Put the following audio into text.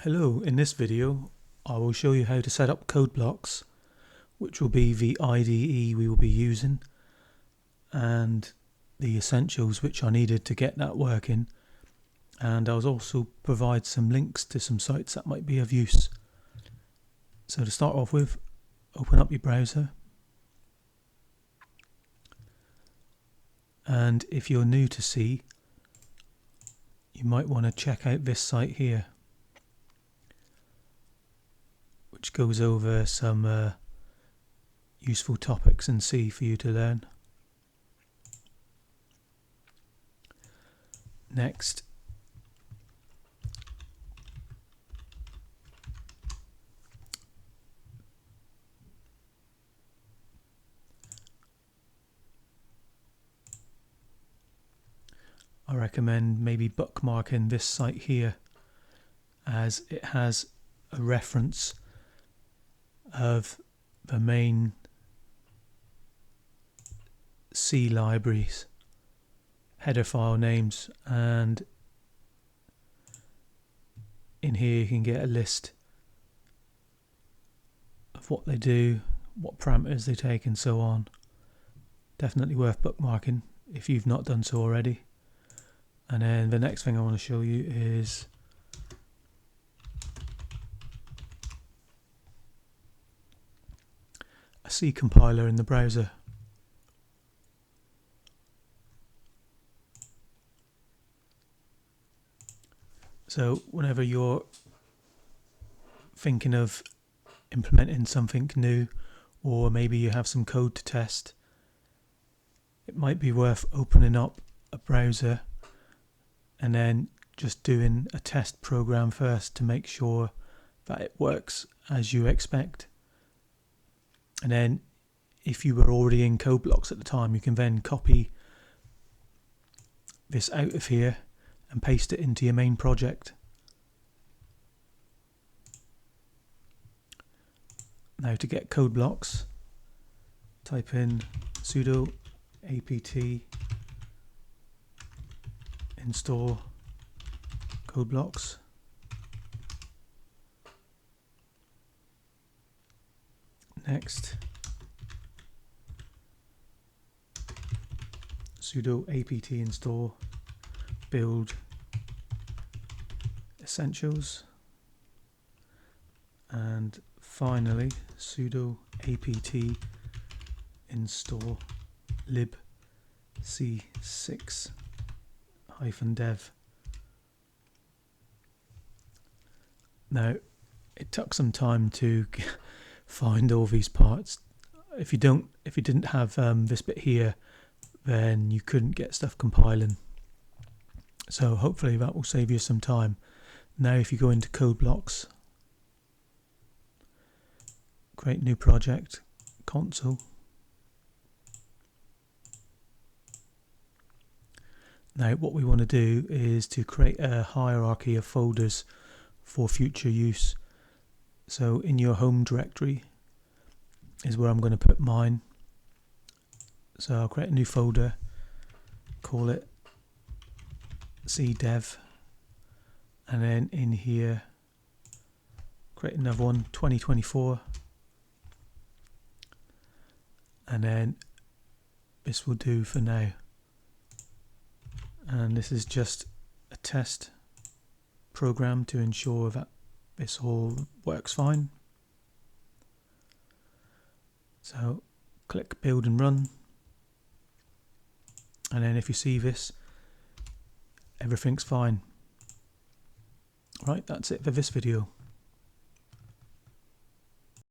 Hello, in this video I will show you how to set up code blocks, which will be the IDE we will be using, and the essentials which are needed to get that working, and I'll also provide some links to some sites that might be of use. So to start off with, open up your browser, and if you're new to C, you might want to check out this site here, which goes over some useful topics in C for you to learn. Next, I recommend maybe bookmarking this site here, as it has a reference of the main C libraries, header file names, and in here you can get a list of what they do, what parameters they take, and so on. Definitely worth bookmarking if you've not done so already. And then the next thing I want to show you is a C compiler in the browser. So whenever you're thinking of implementing something new, or maybe you have some code to test, it might be worth opening up a browser and then just doing a test program first to make sure that it works as you expect. And then if you were already in code blocks at the time, you can then copy this out of here and paste it into your main project. Now to get code blocks, type in sudo apt install code blocks. Next, sudo apt install build essentials, and finally sudo apt install lib c6-dev. Now it took some time to find all these parts. If you didn't have this bit here, then you couldn't get stuff compiling. So hopefully that will save you some time. Now if you go into code blocks, create new project, console. Now what we want to do is to create a hierarchy of folders for future use. So in your home directory is where I'm going to put mine. So I'll create a new folder, call it cdev, and then in here create another one, 2024, and then this will do for now. And this is just a test program to ensure that this all works fine. So click build and run, and then if you see this, everything's fine. Right, that's it for this video.